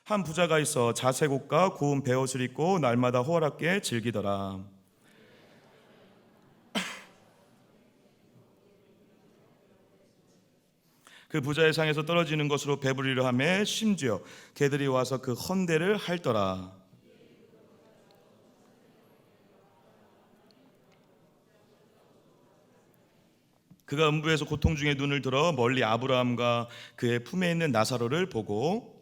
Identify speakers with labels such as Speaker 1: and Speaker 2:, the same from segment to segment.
Speaker 1: 한 부자가 있어 자색옷과 고운 베옷을 입고 날마다 호화롭게 즐기더라. 그 부자의 상에서 떨어지는 것으로 배부리려 하며 심지어 개들이 와서 그 헌대를 핥더라. 그가 음부에서 고통 중에 눈을 들어 멀리 아브라함과 그의 품에 있는 나사로를 보고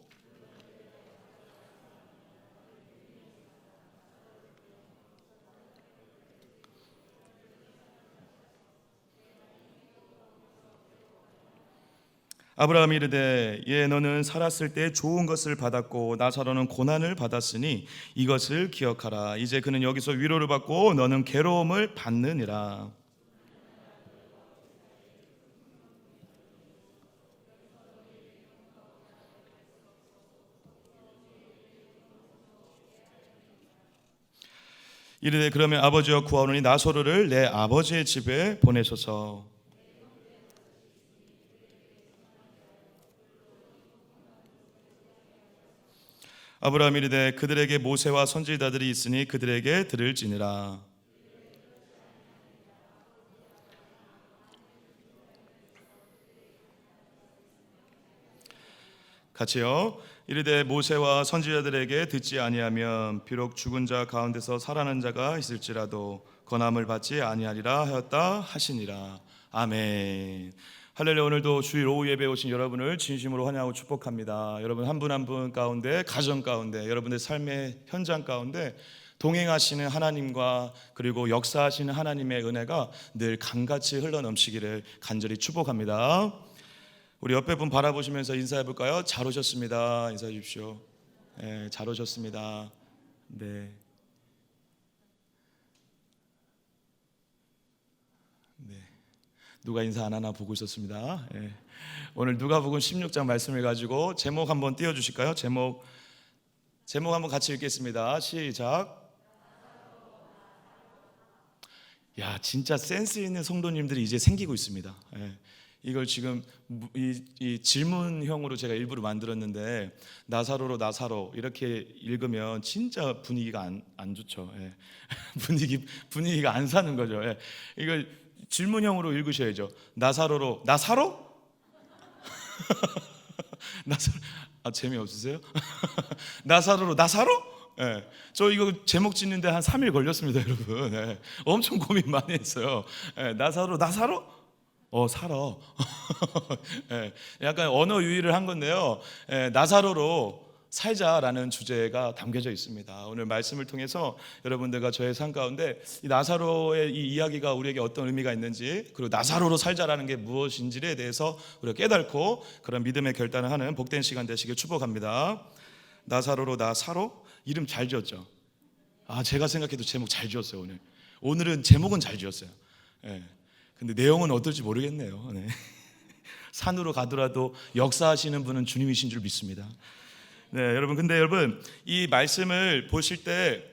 Speaker 1: 아브라함이 이르되 너는 살았을 때 좋은 것을 받았고 나사로는 고난을 받았으니 이것을 기억하라. 이제 그는 여기서 위로를 받고 너는 괴로움을 받느니라. 이르되 그러면 아버지와 구하오노니 나사로를 내 아버지의 집에 보내소서. 아브라함이 이르되 그들에게 모세와 선지자들이 있으니 그들에게 들을지니라. 같이요. 이르되 모세와 선지자들에게 듣지 아니하면 비록 죽은 자 가운데서 살아난 자가 있을지라도 권함을 받지 아니하리라 하였다 하시니라. 아멘. 할렐루야. 오늘도 주일 오후 예배에 오신 여러분을 진심으로 환영하고 축복합니다. 여러분 한 분 한 분 가운데, 가정 가운데, 여러분의 삶의 현장 가운데 동행하시는 하나님과 그리고 역사하시는 하나님의 은혜가 늘 강같이 흘러넘치기를 간절히 축복합니다. 우리 옆에 분 바라보시면서 인사해 볼까요? 잘 오셨습니다. 인사해 주십시오. 네, 잘 오셨습니다. 네. 네. 누가 인사 안 하나 보고 있었습니다. 네. 오늘 누가복음 16장 말씀을 가지고 제목 한번 띄워 주실까요? 제목 한번 같이 읽겠습니다. 시작. 야, 진짜 센스 있는 성도님들이 이제 생기고 있습니다. 네. 이걸 지금 이 질문형으로 제가 일부러 만들었는데 나사로로 나사로 이렇게 읽으면 진짜 분위기가 안 좋죠. 예. 분위기가 안 사는 거죠. 예. 이걸 질문형으로 읽으셔야죠. 나사로로 나사로? 나사로. 재미없으세요? 나사로로 나사로? 예. 저 이거 제목 짓는데 한 3일 걸렸습니다, 여러분. 예. 엄청 고민 많이 했어요. 예. 나사로 나사로? 살아. 예, 약간 언어 유희를 한 건데요. 나사로로 살자라는 주제가 담겨져 있습니다. 오늘 말씀을 통해서 여러분들과 저의 삶 가운데 이 나사로의 이 이야기가 우리에게 어떤 의미가 있는지, 그리고 나사로로 살자라는 게 무엇인지에 대해서 우리가 깨닫고 그런 믿음의 결단을 하는 복된 시간 되시길 축복합니다. 나사로로 나사로? 이름 잘 지었죠? 제가 생각해도 제목 잘 지었어요. 오늘은 제목은 잘 지었어요. 예. 근데 내용은 어떨지 모르겠네요. 네. 산으로 가더라도 역사하시는 분은 주님이신 줄 믿습니다. 네, 여러분. 근데 여러분 이 말씀을 보실 때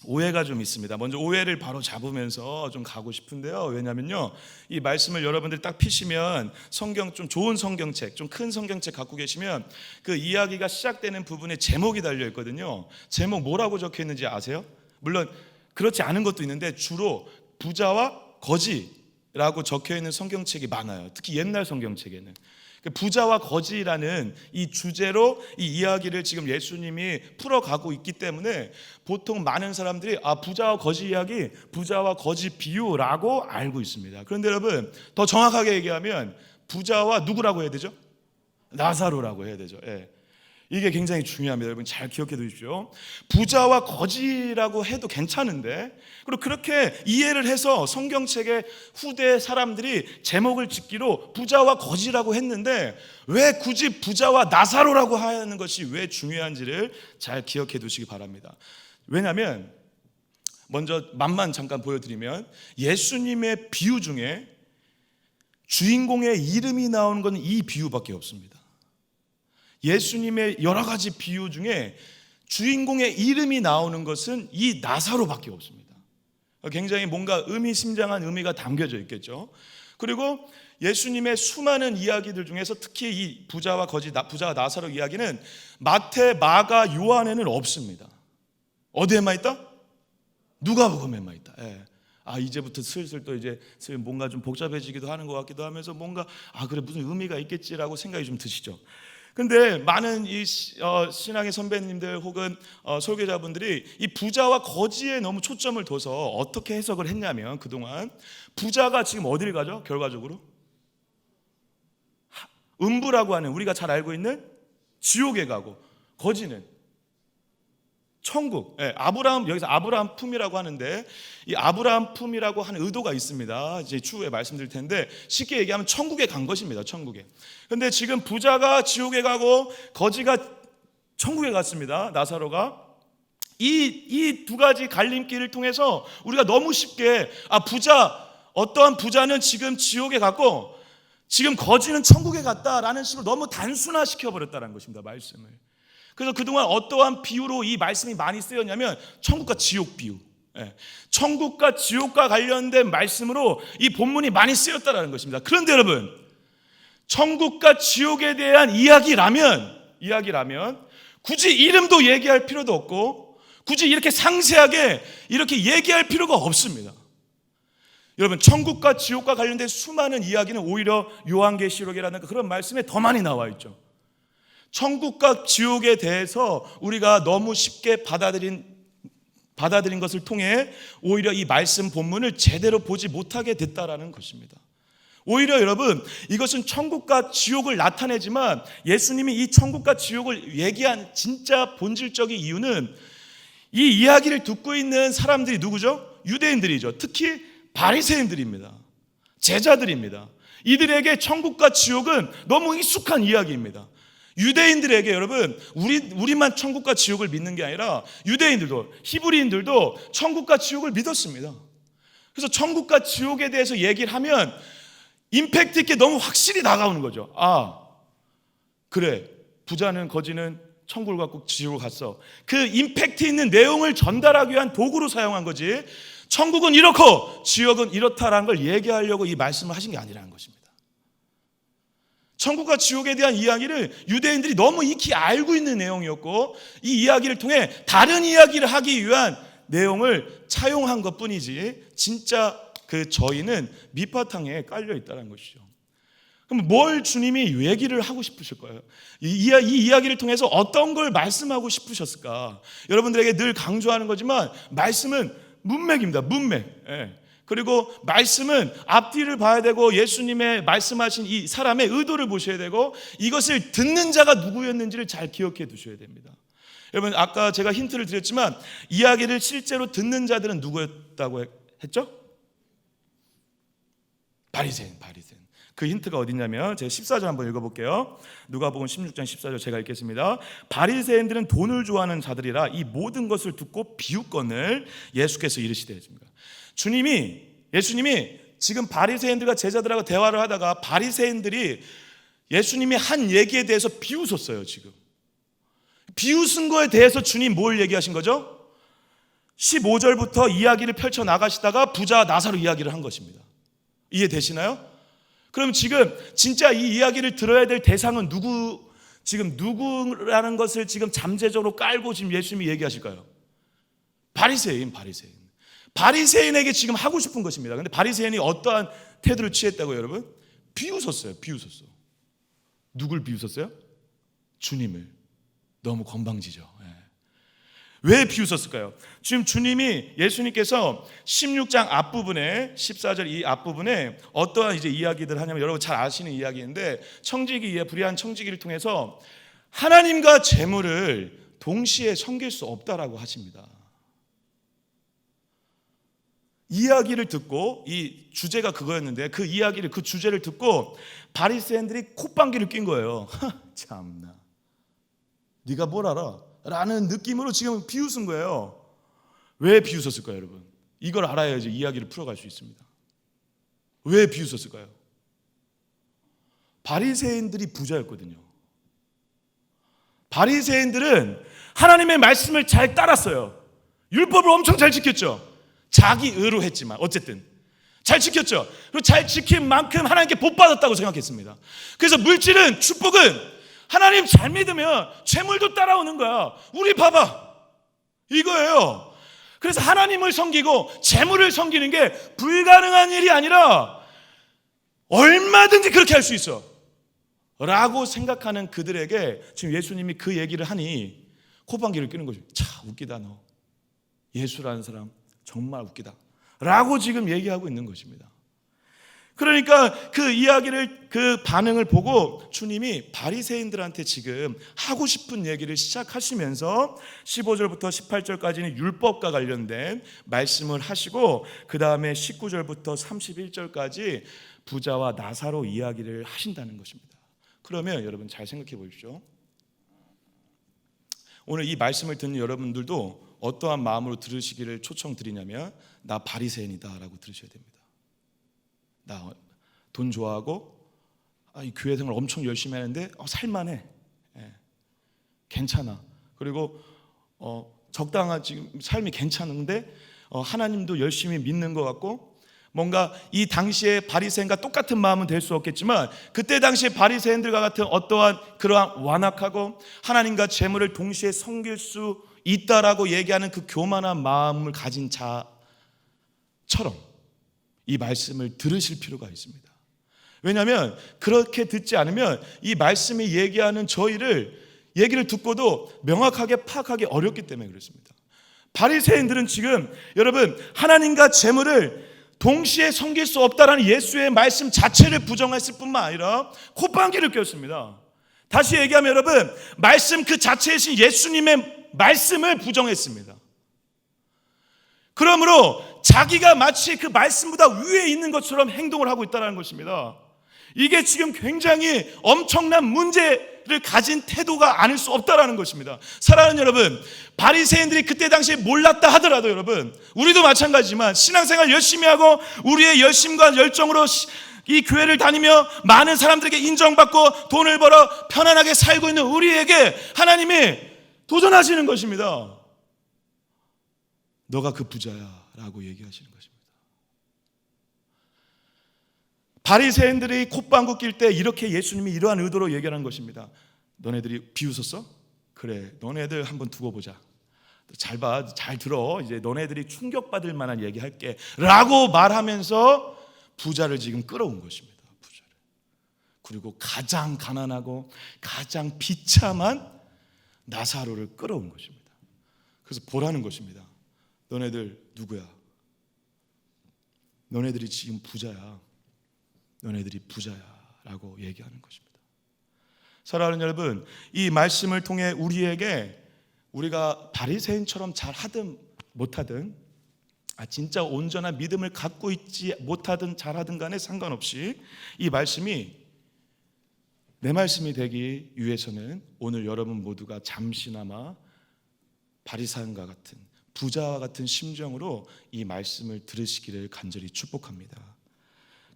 Speaker 1: 오해가 좀 있습니다. 먼저 오해를 바로 잡으면서 좀 가고 싶은데요. 왜냐면요, 이 말씀을 여러분들 딱 피시면 성경 좀 좋은 성경책, 좀 큰 성경책 갖고 계시면 그 이야기가 시작되는 부분에 제목이 달려 있거든요. 제목 뭐라고 적혀 있는지 아세요? 물론 그렇지 않은 것도 있는데 주로 부자와 거지 라고 적혀있는 성경책이 많아요. 특히 옛날 성경책에는 부자와 거지라는 이 주제로 이 이야기를 지금 예수님이 풀어가고 있기 때문에 보통 많은 사람들이 부자와 거지 이야기, 부자와 거지 비유라고 알고 있습니다. 그런데 여러분 더 정확하게 얘기하면 부자와 누구라고 해야 되죠? 나사로라고 해야 되죠. 예. 이게 굉장히 중요합니다. 여러분 잘 기억해 두십시오. 부자와 거지라고 해도 괜찮은데, 그리고 그렇게 이해를 해서 성경책의 후대 사람들이 제목을 짓기로 부자와 거지라고 했는데 왜 굳이 부자와 나사로라고 하는 것이 왜 중요한지를 잘 기억해 두시기 바랍니다. 왜냐하면 먼저 맛만 잠깐 보여드리면 예수님의 비유 중에 주인공의 이름이 나오는 건 이 비유밖에 없습니다. 예수님의 여러 가지 비유 중에 주인공의 이름이 나오는 것은 이 나사로밖에 없습니다. 굉장히 뭔가 의미심장한 의미가 담겨져 있겠죠. 그리고 예수님의 수많은 이야기들 중에서 특히 이 부자와 부자와 나사로 이야기는 마태, 마가, 요한에는 없습니다. 어디에만 있다? 누가복음에만 있다. 예. 이제부터 슬슬 또 이제 뭔가 좀 복잡해지기도 하는 것 같기도 하면서 뭔가 그래 무슨 의미가 있겠지라고 생각이 좀 드시죠. 근데 많은 이 신앙의 선배님들 혹은 설교자분들이 이 부자와 거지에 너무 초점을 둬서 어떻게 해석을 했냐면, 그동안 부자가 지금 어디를 가죠? 결과적으로 음부라고 하는, 우리가 잘 알고 있는 지옥에 가고, 거지는 천국. 아브라함, 여기서 아브라함 품이라고 하는데, 이 아브라함 품이라고 하는 의도가 있습니다. 이제 추후에 말씀드릴 텐데, 쉽게 얘기하면 천국에 간 것입니다. 천국에. 근데 지금 부자가 지옥에 가고 거지가 천국에 갔습니다. 나사로가. 이 두 가지 갈림길을 통해서 우리가 너무 쉽게 어떠한 부자는 지금 지옥에 갔고 지금 거지는 천국에 갔다라는 식으로 너무 단순화시켜 버렸다는 것입니다. 말씀을. 그래서 그동안 어떠한 비유로 이 말씀이 많이 쓰였냐면 천국과 지옥 비유, 천국과 지옥과 관련된 말씀으로 이 본문이 많이 쓰였다는 것입니다. 그런데 여러분, 천국과 지옥에 대한 이야기라면 굳이 이름도 얘기할 필요도 없고 굳이 이렇게 상세하게 이렇게 얘기할 필요가 없습니다. 여러분, 천국과 지옥과 관련된 수많은 이야기는 오히려 요한계시록이라는 그런 말씀에 더 많이 나와 있죠. 천국과 지옥에 대해서 우리가 너무 쉽게 받아들인 것을 통해 오히려 이 말씀 본문을 제대로 보지 못하게 됐다라는 것입니다. 오히려 여러분, 이것은 천국과 지옥을 나타내지만 예수님이 이 천국과 지옥을 얘기한 진짜 본질적인 이유는 이 이야기를 듣고 있는 사람들이 누구죠? 유대인들이죠. 특히 바리새인들입니다. 제자들입니다. 이들에게 천국과 지옥은 너무 익숙한 이야기입니다. 유대인들에게 여러분, 우리만 천국과 지옥을 믿는 게 아니라 유대인들도, 히브리인들도 천국과 지옥을 믿었습니다. 그래서 천국과 지옥에 대해서 얘기를 하면 임팩트 있게 너무 확실히 다가오는 거죠. 그래, 부자는 거지는 천국을 갖고 지옥을 갔어. 그 임팩트 있는 내용을 전달하기 위한 도구로 사용한 거지, 천국은 이렇고 지옥은 이렇다라는 걸 얘기하려고 이 말씀을 하신 게 아니라는 것입니다. 천국과 지옥에 대한 이야기를 유대인들이 너무 익히 알고 있는 내용이었고, 이 이야기를 통해 다른 이야기를 하기 위한 내용을 차용한 것뿐이지 진짜 저희는 밑바탕에 깔려 있다는 것이죠. 그럼 뭘 주님이 얘기를 하고 싶으실까요? 이 이야기를 통해서 어떤 걸 말씀하고 싶으셨을까? 여러분들에게 늘 강조하는 거지만 말씀은 문맥입니다. 문맥. 그리고 말씀은 앞뒤를 봐야 되고 예수님의 말씀하신 이 사람의 의도를 보셔야 되고 이것을 듣는 자가 누구였는지를 잘 기억해 두셔야 됩니다. 여러분, 아까 제가 힌트를 드렸지만 이야기를 실제로 듣는 자들은 누구였다고 했죠? 바리새인. 그 힌트가 어디냐면 제가 14절 한번 읽어볼게요. 누가복음 16장 14절 제가 읽겠습니다. 바리새인들은 돈을 좋아하는 자들이라 이 모든 것을 듣고 비웃건을 예수께서 이르시되. 예수님이 지금 바리새인들과 제자들하고 대화를 하다가 바리새인들이 예수님이 한 얘기에 대해서 비웃었어요. 지금 비웃은 거에 대해서 주님 뭘 얘기하신 거죠? 15절부터 이야기를 펼쳐 나가시다가 부자 나사로 이야기를 한 것입니다. 이해되시나요? 그럼 지금 진짜 이 이야기를 들어야 될 대상은 누구라는 것을 지금 잠재적으로 깔고 지금 예수님이 얘기하실까요? 바리새인에게 지금 하고 싶은 것입니다. 근데 바리새인이 어떠한 태도를 취했다고요, 여러분? 비웃었어요. 누굴 비웃었어요? 주님을. 너무 건방지죠. 왜 비웃었을까요? 지금 예수님께서 16장 앞부분에 14절 이 앞부분에 어떠한 이제 이야기들 하냐면, 여러분 잘 아시는 이야기인데, 불의한 청지기를 통해서 하나님과 재물을 동시에 섬길 수 없다라고 하십니다. 이야기를 듣고, 이 주제가 그거였는데 그 이야기를, 그 주제를 듣고 바리새인들이 콧방귀를 낀 거예요. 참나, 네가 뭘 알아? 라는 느낌으로 지금 비웃은 거예요. 왜 비웃었을까요, 여러분? 이걸 알아야지 이야기를 풀어갈 수 있습니다. 왜 비웃었을까요? 바리새인들이 부자였거든요. 바리새인들은 하나님의 말씀을 잘 따랐어요. 율법을 엄청 잘 지켰죠. 자기 의로 했지만 어쨌든 잘 지켰죠. 그리고 잘 지킨 만큼 하나님께 복 받았다고 생각했습니다. 그래서 물질은, 축복은 하나님 잘 믿으면 재물도 따라오는 거야. 우리 봐봐, 이거예요. 그래서 하나님을 섬기고 재물을 섬기는 게 불가능한 일이 아니라 얼마든지 그렇게 할 수 있어 라고 생각하는 그들에게 지금 예수님이 그 얘기를 하니 콧방귀를 뀌는 거죠. 차, 웃기다 너. 예수라는 사람 정말 웃기다 라고 지금 얘기하고 있는 것입니다. 그러니까 그 이야기를, 그 반응을 보고 주님이 바리새인들한테 지금 하고 싶은 얘기를 시작하시면서 15절부터 18절까지는 율법과 관련된 말씀을 하시고, 그 다음에 19절부터 31절까지 부자와 나사로 이야기를 하신다는 것입니다. 그러면 여러분 잘 생각해 보십시오. 오늘 이 말씀을 듣는 여러분들도 어떠한 마음으로 들으시기를 초청드리냐면, 나 바리새인이다 라고 들으셔야 됩니다. 나 돈 좋아하고 이 교회 생활 엄청 열심히 하는데 살만해, 괜찮아. 그리고 적당한 지금 삶이 괜찮은데 하나님도 열심히 믿는 것 같고, 뭔가 이 당시에 바리새인과 똑같은 마음은 될 수 없겠지만 그때 당시에 바리새인들과 같은 어떠한 그러한 완악하고 하나님과 재물을 동시에 섬길 수 있다라고 얘기하는 그 교만한 마음을 가진 자처럼 이 말씀을 들으실 필요가 있습니다. 왜냐하면 그렇게 듣지 않으면 이 말씀이 얘기하는 얘기를 듣고도 명확하게 파악하기 어렵기 때문에 그렇습니다. 바리새인들은 지금 여러분 하나님과 재물을 동시에 섬길 수 없다라는 예수의 말씀 자체를 부정했을 뿐만 아니라 콧방귀를 꼈습니다. 다시 얘기하면 여러분, 말씀 그 자체이신 예수님의 말씀을 부정했습니다. 그러므로 자기가 마치 그 말씀보다 위에 있는 것처럼 행동을 하고 있다는 것입니다. 이게 지금 굉장히 엄청난 문제를 가진 태도가 아닐 수 없다는 것입니다. 사랑하는 여러분, 바리새인들이 그때 당시에 몰랐다 하더라도 여러분, 우리도 마찬가지지만 신앙생활 열심히 하고 우리의 열심과 열정으로 이 교회를 다니며 많은 사람들에게 인정받고 돈을 벌어 편안하게 살고 있는 우리에게 하나님이 도전하시는 것입니다. 너가 그 부자야 라고 얘기하시는 것입니다. 바리새인들이 콧방귀 낄 때 이렇게 예수님이 이러한 의도로 얘기하는 것입니다. 너네들이 비웃었어? 그래, 너네들 한번 두고 보자. 잘 봐, 잘 들어. 이제 너네들이 충격받을 만한 얘기할게 라고 말하면서 부자를 지금 끌어온 것입니다. 부자를. 그리고 가장 가난하고 가장 비참한 나사로를 끌어온 것입니다. 그래서 보라는 것입니다. 너네들 누구야? 너네들이 지금 부자야. 너네들이 부자야 라고 얘기하는 것입니다. 사랑하는 여러분, 이 말씀을 통해 우리에게 우리가 바리새인처럼 잘하든 못하든, 진짜 온전한 믿음을 갖고 있지 못하든 잘하든 간에 상관없이 이 말씀이 내 말씀이 되기 위해서는 오늘 여러분 모두가 잠시나마 바리새인과 같은, 부자와 같은 심정으로 이 말씀을 들으시기를 간절히 축복합니다.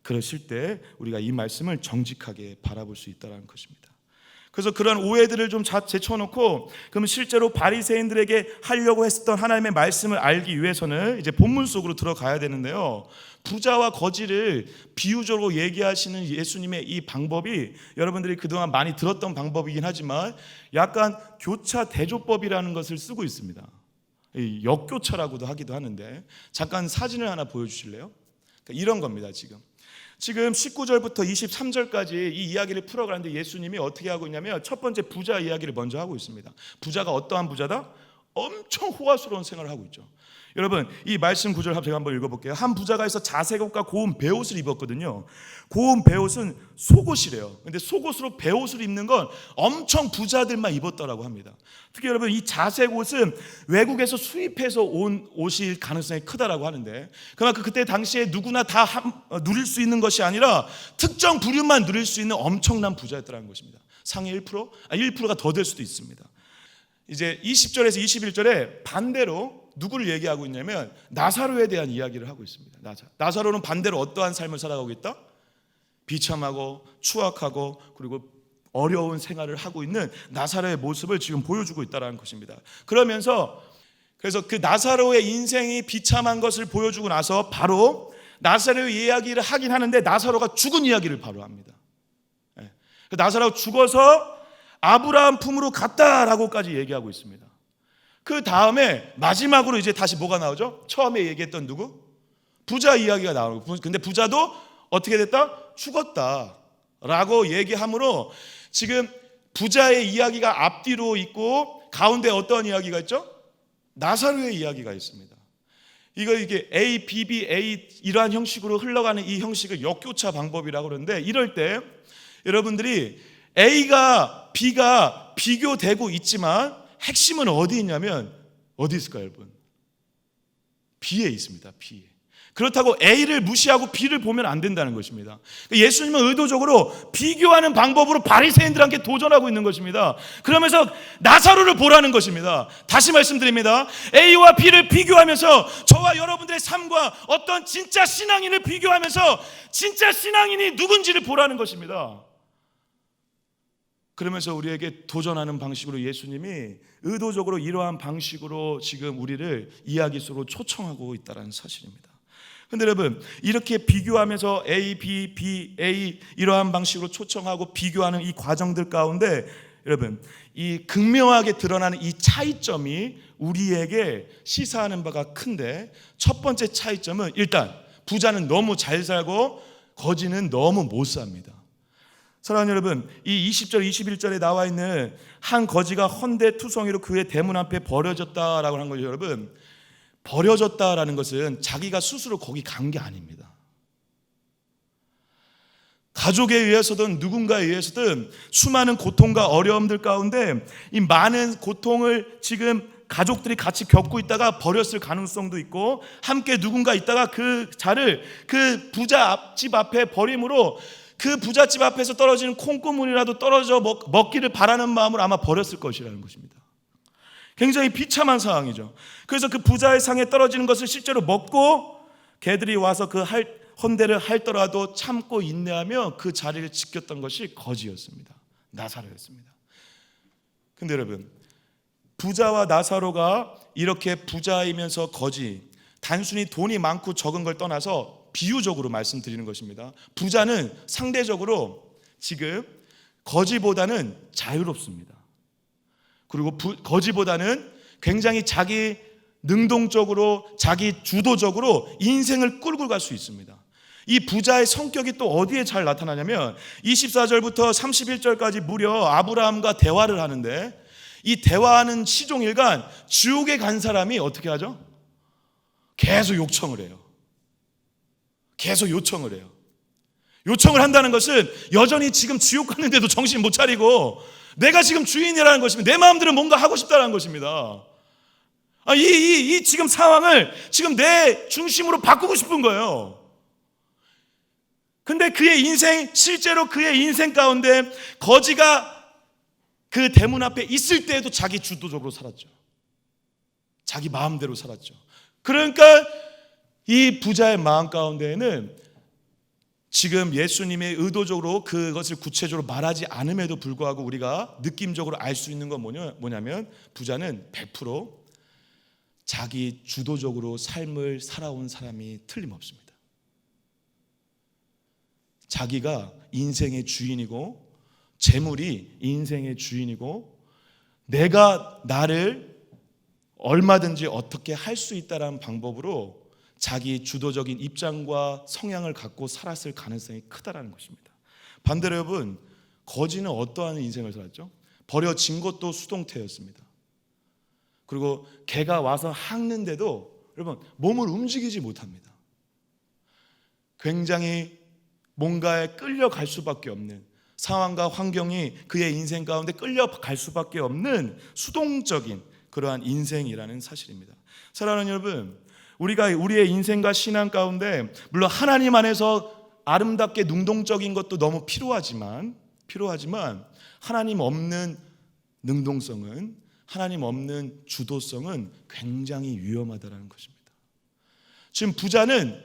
Speaker 1: 그러실 때 우리가 이 말씀을 정직하게 바라볼 수 있다는 것입니다. 그래서 그런 오해들을 좀 제쳐놓고, 그러면 실제로 바리새인들에게 하려고 했었던 하나님의 말씀을 알기 위해서는 이제 본문 속으로 들어가야 되는데요, 부자와 거지를 비유적으로 얘기하시는 예수님의 이 방법이 여러분들이 그동안 많이 들었던 방법이긴 하지만 약간 교차 대조법이라는 것을 쓰고 있습니다. 역교차라고도 하기도 하는데, 잠깐 사진을 하나 보여주실래요? 그러니까 이런 겁니다. 지금 19절부터 23절까지 이 이야기를 풀어가는데 예수님이 어떻게 하고 있냐면 첫 번째 부자 이야기를 먼저 하고 있습니다. 부자가 어떠한 부자다? 엄청 호화스러운 생활을 하고 있죠. 여러분, 이 말씀 구절 제가 한번 읽어볼게요. 한 부자가 있어 자색 옷과 고운 베옷을 입었거든요. 고운 베옷은 속옷이래요. 근데 속옷으로 베옷을 입는 건 엄청 부자들만 입었다라고 합니다. 특히 여러분, 이 자색 옷은 외국에서 수입해서 온 옷일 가능성이 크다라고 하는데, 그만큼 그때 당시에 누구나 다 누릴 수 있는 것이 아니라 특정 부류만 누릴 수 있는 엄청난 부자였다는 것입니다. 상위 1%? 1%가 더 될 수도 있습니다. 이제 20절에서 21절에 반대로 누구를 얘기하고 있냐면 나사로에 대한 이야기를 하고 있습니다. 나사로는 반대로 어떠한 삶을 살아가고 있다? 비참하고 추악하고 그리고 어려운 생활을 하고 있는 나사로의 모습을 지금 보여주고 있다는 것입니다. 그래서 그 나사로의 인생이 비참한 것을 보여주고 나서 바로 나사로의 이야기를 하긴 하는데 나사로가 죽은 이야기를 바로 합니다. 나사로가 죽어서 아브라함 품으로 갔다라고까지 얘기하고 있습니다. 그 다음에 마지막으로 이제 다시 뭐가 나오죠? 처음에 얘기했던 누구? 부자 이야기가 나오고, 근데 부자도 어떻게 됐다? 죽었다라고 얘기하므로 지금 부자의 이야기가 앞뒤로 있고 가운데 어떤 이야기가 있죠? 나사로의 이야기가 있습니다. 이게 A, B, B, A 이러한 형식으로 흘러가는 이 형식을 역교차 방법이라고 그러는데, 이럴 때 여러분들이 A가 B가 비교되고 있지만 핵심은 어디 있냐면 어디 있을까요, 여러분? B에 있습니다. B에. 그렇다고 A를 무시하고 B를 보면 안 된다는 것입니다. 예수님은 의도적으로 비교하는 방법으로 바리새인들한테 도전하고 있는 것입니다. 그러면서 나사로를 보라는 것입니다. 다시 말씀드립니다. A와 B를 비교하면서 저와 여러분들의 삶과 어떤 진짜 신앙인을 비교하면서 진짜 신앙인이 누군지를 보라는 것입니다. 그러면서 우리에게 도전하는 방식으로 예수님이 의도적으로 이러한 방식으로 지금 우리를 이야기 속으로 초청하고 있다는 사실입니다. 근데 여러분, 이렇게 비교하면서 A, B, B, A 이러한 방식으로 초청하고 비교하는 이 과정들 가운데 여러분, 이 극명하게 드러나는 이 차이점이 우리에게 시사하는 바가 큰데, 첫 번째 차이점은 일단 부자는 너무 잘 살고 거지는 너무 못 삽니다. 사랑하는 여러분, 이 20절 21절에 나와 있는 한 거지가 헌데투성이로 그의 대문 앞에 버려졌다라고 하는 거죠. 여러분, 버려졌다라는 것은 자기가 스스로 거기 간 게 아닙니다. 가족에 의해서든 누군가에 의해서든 수많은 고통과 어려움들 가운데 이 많은 고통을 지금 가족들이 같이 겪고 있다가 버렸을 가능성도 있고, 함께 누군가 있다가 그 자를 그 부자 집 앞에 버림으로 그 부잣집 앞에서 떨어지는 콩고물이라도 떨어져 먹기를 바라는 마음으로 아마 버렸을 것이라는 것입니다. 굉장히 비참한 상황이죠. 그래서 그 부자의 상에 떨어지는 것을 실제로 먹고 개들이 와서 그 헌대를 할더라도 참고 인내하며 그 자리를 지켰던 것이 거지였습니다. 나사로였습니다. 근데 여러분, 부자와 나사로가 이렇게 부자이면서 거지, 단순히 돈이 많고 적은 걸 떠나서 비유적으로 말씀드리는 것입니다. 부자는 상대적으로 지금 거지보다는 자유롭습니다. 그리고 거지보다는 굉장히 자기 능동적으로, 자기 주도적으로 인생을 끌고 갈 수 있습니다. 이 부자의 성격이 또 어디에 잘 나타나냐면 24절부터 31절까지 무려 아브라함과 대화를 하는데, 이 대화하는 시종일관 지옥에 간 사람이 어떻게 하죠? 계속 요청을 해요. 계속 요청을 해요. 요청을 한다는 것은 여전히 지금 지옥 갔는데도 정신 못 차리고 내가 지금 주인이라는 것입니다. 내 마음대로 뭔가 하고 싶다는 것입니다. 이 지금 상황을 지금 내 중심으로 바꾸고 싶은 거예요. 근데 그의 인생, 실제로 그의 인생 가운데 거지가 그 대문 앞에 있을 때에도 자기 주도적으로 살았죠. 자기 마음대로 살았죠. 그러니까 이 부자의 마음 가운데에는 지금 예수님의 의도적으로 그것을 구체적으로 말하지 않음에도 불구하고 우리가 느낌적으로 알 수 있는 건 뭐냐면 부자는 100% 자기 주도적으로 삶을 살아온 사람이 틀림없습니다. 자기가 인생의 주인이고 재물이 인생의 주인이고 내가 나를 얼마든지 어떻게 할 수 있다는 방법으로 자기 주도적인 입장과 성향을 갖고 살았을 가능성이 크다라는 것입니다. 반대로 여러분, 거지는 어떠한 인생을 살았죠? 버려진 것도 수동태였습니다. 그리고 개가 와서 핥는데도 여러분 몸을 움직이지 못합니다. 굉장히 뭔가에 끌려갈 수밖에 없는 상황과 환경이 그의 인생 가운데 끌려갈 수밖에 없는 수동적인 그러한 인생이라는 사실입니다. 사랑하는 여러분, 우리가 우리의 인생과 신앙 가운데 물론 하나님 안에서 아름답게 능동적인 것도 너무 필요하지만 하나님 없는 능동성은, 하나님 없는 주도성은 굉장히 위험하다는 것입니다. 지금 부자는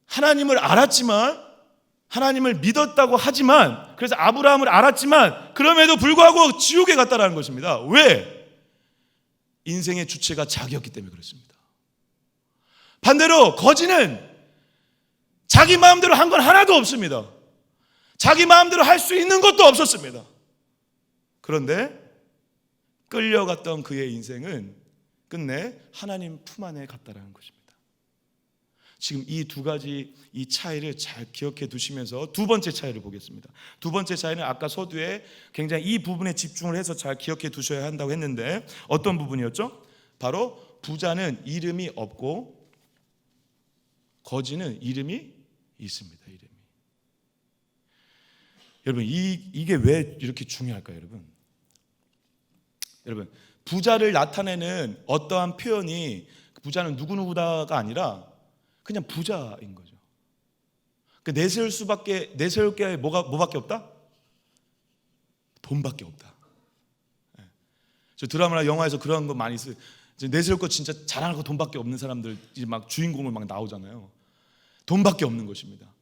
Speaker 1: 하나님을 알았지만, 하나님을 믿었다고 하지만, 그래서 아브라함을 알았지만 그럼에도 불구하고 지옥에 갔다라는 것입니다. 왜? 인생의 주체가 자기였기 때문에 그렇습니다. 반대로 거지는 자기 마음대로 한 건 하나도 없습니다. 자기 마음대로 할 수 있는 것도 없었습니다. 그런데 끌려갔던 그의 인생은 끝내 하나님 품 안에 갔다라는 것입니다. 지금 이 두 가지 이 차이를 잘 기억해 두시면서 두 번째 차이를 보겠습니다. 두 번째 차이는 아까 서두에 굉장히 이 부분에 집중을 해서 잘 기억해 두셔야 한다고 했는데 어떤 부분이었죠? 바로 부자는 이름이 없고 거지는 이름이 있습니다. 이름이. 여러분 이게 왜 이렇게 중요할까요, 여러분? 여러분 부자를 나타내는 어떠한 표현이 부자는 누구누구다가 아니라 그냥 부자인 거죠. 내세울 게 뭐밖에 없다? 돈밖에 없다. 저 드라마나 영화에서 그런 거 많이 있어요. 내세울 거 진짜 자랑할 거 돈밖에 없는 사람들 이제 막 주인공을 막 나오잖아요. 돈밖에 없는 것입니다.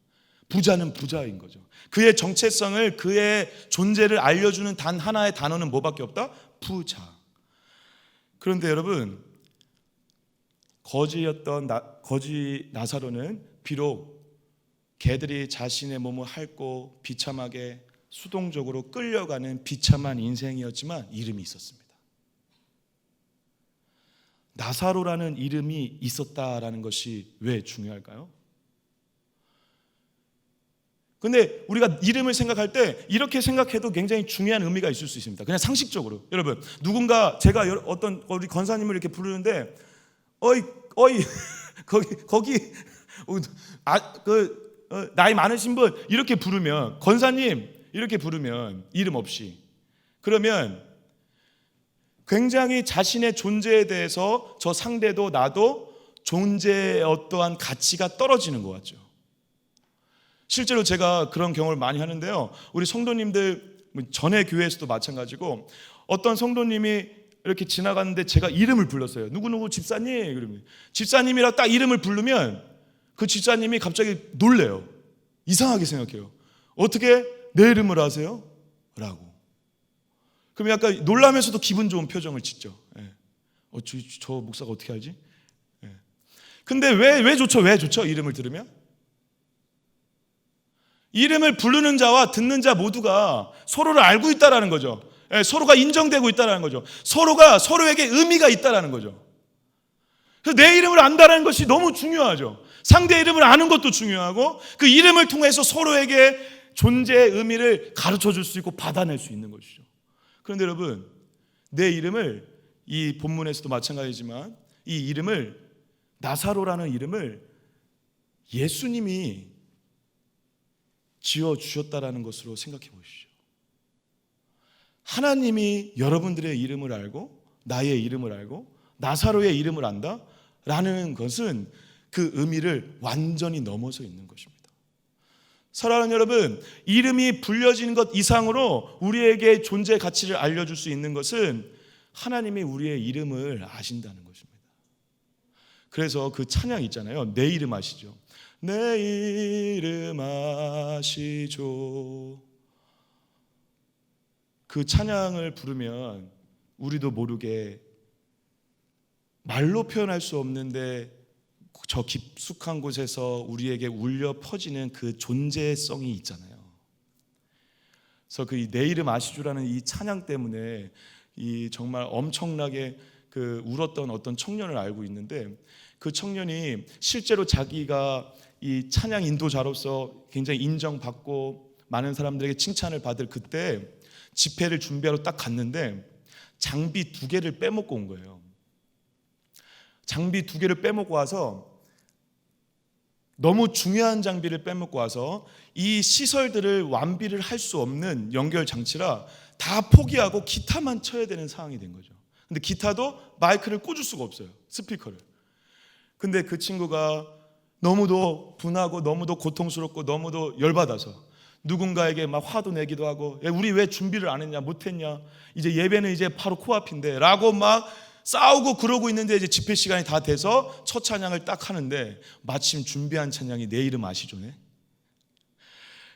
Speaker 1: 부자는 부자인 거죠. 그의 정체성을 그의 존재를 알려주는 단 하나의 단어는 뭐밖에 없다? 부자. 그런데 여러분 거지 나사로는 비록 개들이 자신의 몸을 핥고 비참하게 수동적으로 끌려가는 비참한 인생이었지만 이름이 있었습니다. 나사로라는 이름이 있었다라는 것이 왜 중요할까요? 근데 우리가 이름을 생각할 때 이렇게 생각해도 굉장히 중요한 의미가 있을 수 있습니다. 그냥 상식적으로. 여러분 누군가 제가 어떤 우리 권사님을 이렇게 부르는데 어이 거기 나이 많으신 분 이렇게 부르면 권사님 이렇게 부르면 이름 없이 그러면 굉장히 자신의 존재에 대해서 저 상대도 나도 존재의 어떠한 가치가 떨어지는 것 같죠. 실제로 제가 그런 경험을 많이 하는데요. 우리 성도님들 전에 교회에서도 마찬가지고 어떤 성도님이 이렇게 지나갔는데 제가 이름을 불렀어요. 누구누구 집사님 그러면 집사님이라 딱 이름을 부르면 그 집사님이 갑자기 놀래요. 이상하게 생각해요. 어떻게 내 이름을 아세요? 라고. 그럼 약간 놀라면서도 기분 좋은 표정을 짓죠. 저 목사가 어떻게 알지? 근데 왜 좋죠? 왜 좋죠? 이름을 들으면? 이름을 부르는 자와 듣는 자 모두가 서로를 알고 있다라는 거죠. 서로가 인정되고 있다는 거죠. 서로가 서로에게 의미가 있다는 거죠. 그래서 내 이름을 안다는 것이 너무 중요하죠. 상대의 이름을 아는 것도 중요하고 그 이름을 통해서 서로에게 존재의 의미를 가르쳐 줄 수 있고 받아낼 수 있는 것이죠. 그런데 여러분 내 이름을 이 본문에서도 마찬가지지만 이 이름을 나사로라는 이름을 예수님이 지어주셨다라는 것으로 생각해 보시죠. 하나님이 여러분들의 이름을 알고 나의 이름을 알고 나사로의 이름을 안다라는 것은 그 의미를 완전히 넘어서 있는 것입니다. 사랑하는 여러분, 이름이 불려진 것 이상으로 우리에게 존재 가치를 알려줄 수 있는 것은 하나님이 우리의 이름을 아신다는 것입니다. 그래서 그 찬양 있잖아요. 내 이름 아시죠? 내 이름 아시죠. 그 찬양을 부르면 우리도 모르게 말로 표현할 수 없는데 저 깊숙한 곳에서 우리에게 울려 퍼지는 그 존재성이 있잖아요. 그래서 그 내 이름 아시죠라는 이 찬양 때문에 이 정말 엄청나게 그 울었던 어떤 청년을 알고 있는데 그 청년이 실제로 자기가 이 찬양 인도자로서 굉장히 인정받고 많은 사람들에게 칭찬을 받을 그때 집회를 준비하러 딱 갔는데 장비 2개를 빼먹고 온 거예요. 장비 2개를 빼먹고 와서 너무 중요한 장비를 빼먹고 와서 이 시설들을 완비를 할 수 없는 연결 장치라 다 포기하고 기타만 쳐야 되는 상황이 된 거죠. 근데 기타도 마이크를 꽂을 수가 없어요. 스피커를. 근데 그 친구가 너무도 분하고 너무도 고통스럽고 너무도 열받아서 누군가에게 막 화도 내기도 하고 우리 왜 준비를 안 했냐 못했냐 이제 예배는 이제 바로 코앞인데 라고 막 싸우고 그러고 있는데 이제 집회 시간이 다 돼서 첫 찬양을 딱 하는데 마침 준비한 찬양이 내 이름 아시죠네.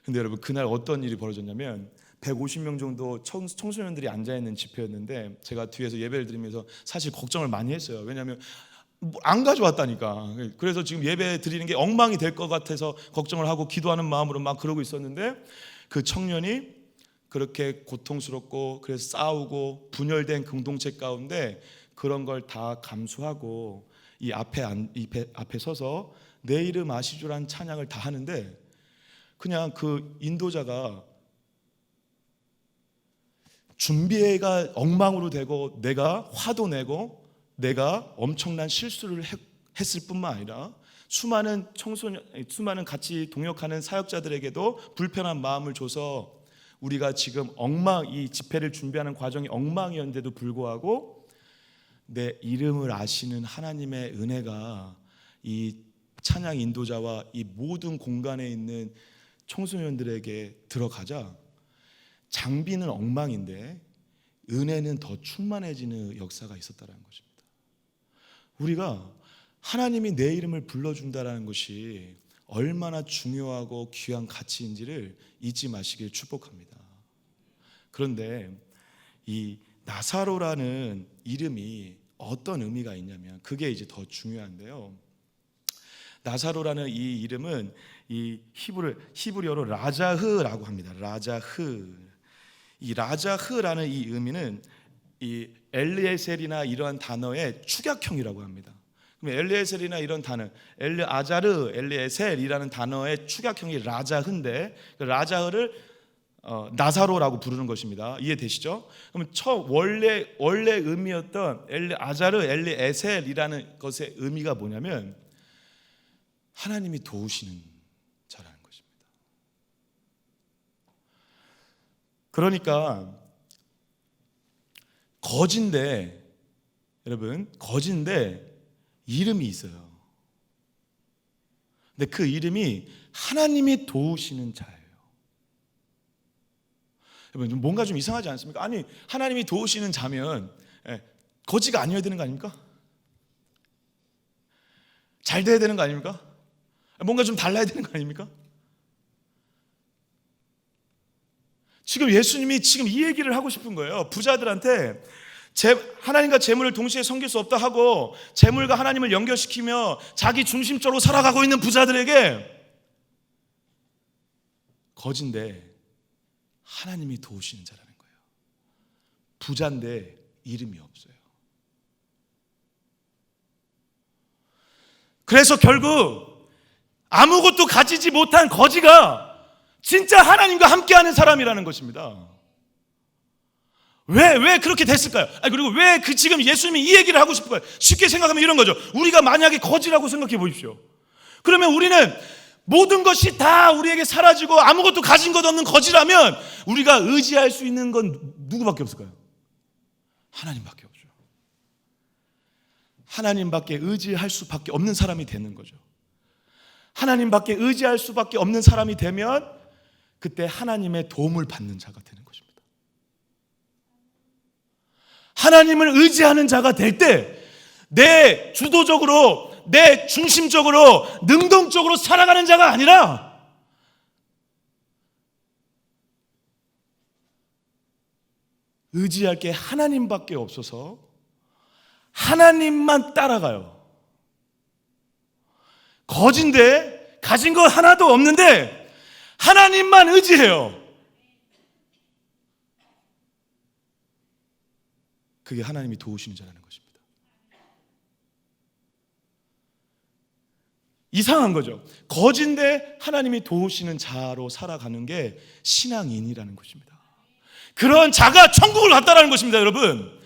Speaker 1: 근데 여러분 그날 어떤 일이 벌어졌냐면 150명 정도 청소년들이 앉아있는 집회였는데 제가 뒤에서 예배를 드리면서 사실 걱정을 많이 했어요. 왜냐하면 안 가져왔다니까. 그래서 지금 예배 드리는 게 엉망이 될 것 같아서 걱정을 하고 기도하는 마음으로 막 그러고 있었는데, 그 청년이 그렇게 고통스럽고 그래서 싸우고 분열된 공동체 가운데 그런 걸 다 감수하고 이 앞에 서서 내 이름 아시주란 찬양을 다 하는데, 그냥 그 인도자가 준비가 엉망으로 되고 내가 화도 내고 내가 엄청난 실수를 했을 뿐만 아니라 수많은 같이 동역하는 사역자들에게도 불편한 마음을 줘서 우리가 지금 이 집회를 준비하는 과정이 엉망이었는데도 불구하고 내 이름을 아시는 하나님의 은혜가 이 찬양 인도자와 이 모든 공간에 있는 청소년들에게 들어가자 장비는 엉망인데 은혜는 더 충만해지는 역사가 있었다는 것입니다. 우리가 하나님이 내 이름을 불러준다는 것이 얼마나 중요하고 귀한 가치인지를 잊지 마시길 축복합니다. 그런데 이 나사로라는 이름이 어떤 의미가 있냐면 그게 이제 더 중요한데요. 나사로라는 이 이름은 이 히브리어로 라자흐라고 합니다. 라자흐. 이 라자흐라는 이 의미는 이 엘리에셀이나 이러한 단어의 축약형이라고 합니다. 그럼 엘리에셀이나 이런 단어, 엘르아자르, 엘리에셀이라는 단어의 축약형이 라자흐인데 그 라자흐를 나사로라고 부르는 것입니다. 이해되시죠? 그러면 원래 의미였던 엘르아자르, 엘리에셀이라는 것의 의미가 뭐냐면 하나님이 도우시는 자라는 것입니다. 그러니까 거진데 이름이 있어요. 근데 그 이름이 하나님이 도우시는 자예요. 여러분 뭔가 좀 이상하지 않습니까? 아니 하나님이 도우시는 자면 거지가 아니어야 되는 거 아닙니까? 잘 돼야 되는 거 아닙니까? 뭔가 좀 달라야 되는 거 아닙니까? 지금 예수님이 지금 이 얘기를 하고 싶은 거예요. 부자들한테 하나님과 재물을 동시에 섬길 수 없다 하고 재물과 하나님을 연결시키며 자기 중심적으로 살아가고 있는 부자들에게 거진데 하나님이 도우시는 자라는 거예요. 부자인데 이름이 없어요. 그래서 결국 아무것도 가지지 못한 거지가 진짜 하나님과 함께하는 사람이라는 것입니다. 왜 그렇게 됐을까요? 그리고 왜 지금 예수님이 이 얘기를 하고 싶을까요? 쉽게 생각하면 이런 거죠. 우리가 만약에 거지라고 생각해 보십시오. 그러면 우리는 모든 것이 다 우리에게 사라지고 아무것도 가진 것 없는 거지라면 우리가 의지할 수 있는 건 누구밖에 없을까요? 하나님밖에 없죠. 하나님밖에 의지할 수밖에 없는 사람이 되는 거죠. 하나님밖에 의지할 수밖에 없는 사람이 되면 그때 하나님의 도움을 받는 자가 되는 것입니다. 하나님을 의지하는 자가 될 때 내 주도적으로 내 중심적으로 능동적으로 살아가는 자가 아니라 의지할 게 하나님밖에 없어서 하나님만 따라가요. 거진데 가진 거 하나도 없는데 하나님만 의지해요. 그게 하나님이 도우시는 자라는 것입니다. 이상한 거죠. 거진데 하나님이 도우시는 자로 살아가는 게 신앙인이라는 것입니다. 그런 자가 천국을 갔다라는 것입니다, 여러분.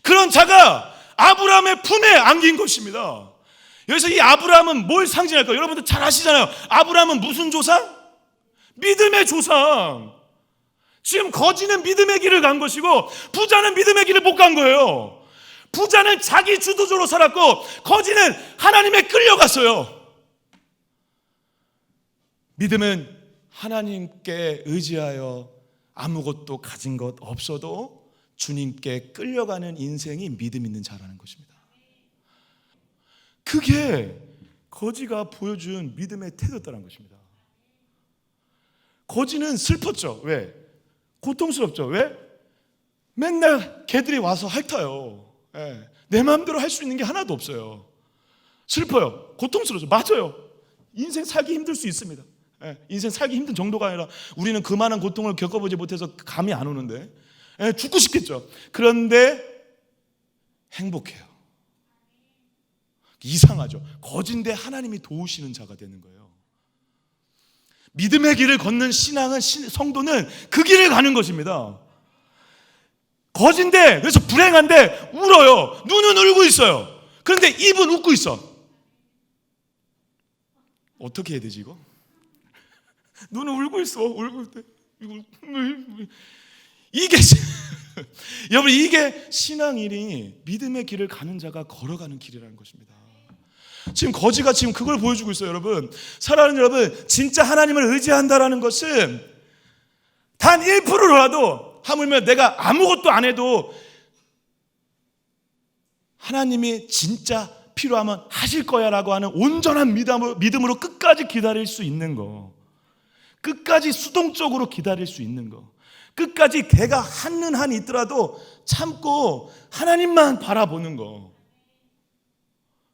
Speaker 1: 그런 자가 아브라함의 품에 안긴 것입니다. 여기서 이 아브라함은 뭘 상징할까요? 여러분들 잘 아시잖아요. 아브라함은 무슨 조상? 믿음의 조상. 지금 거지는 믿음의 길을 간 것이고 부자는 믿음의 길을 못 간 거예요. 부자는 자기 주도적으로 살았고 거지는 하나님에 끌려갔어요. 믿음은 하나님께 의지하여 아무것도 가진 것 없어도 주님께 끌려가는 인생이 믿음 있는 자라는 것입니다. 그게 거지가 보여준 믿음의 태도였다는 것입니다. 거지는 슬펐죠. 왜? 고통스럽죠. 왜? 맨날 개들이 와서 핥아요. 내 마음대로 할 수 있는 게 하나도 없어요. 슬퍼요. 고통스러워요. 맞아요. 인생 살기 힘들 수 있습니다. 인생 살기 힘든 정도가 아니라 우리는 그만한 고통을 겪어보지 못해서 감이 안 오는데 죽고 싶겠죠. 그런데 행복해요. 이상하죠. 거진데 하나님이 도우시는 자가 되는 거예요. 믿음의 길을 걷는 신앙은, 성도는 그 길을 가는 것입니다. 거진데, 그래서 불행한데 울어요. 눈은 울고 있어요. 그런데 입은 웃고 있어. 어떻게 해야 되지 이거? 눈은 울고 있어. 울고 있대. 이게 여러분, 이게 신앙인이 믿음의 길을 가는 자가 걸어가는 길이라는 것입니다. 지금 거지가 지금 그걸 보여주고 있어요. 여러분, 사랑하는 여러분, 진짜 하나님을 의지한다라는 것은 단 1%라도, 하물며 내가 아무것도 안 해도 하나님이 진짜 필요하면 하실 거야 라고 하는 온전한 믿음으로 끝까지 기다릴 수 있는 거, 끝까지 수동적으로 기다릴 수 있는 거, 끝까지 개가 하는 한이 있더라도 참고 하나님만 바라보는 거,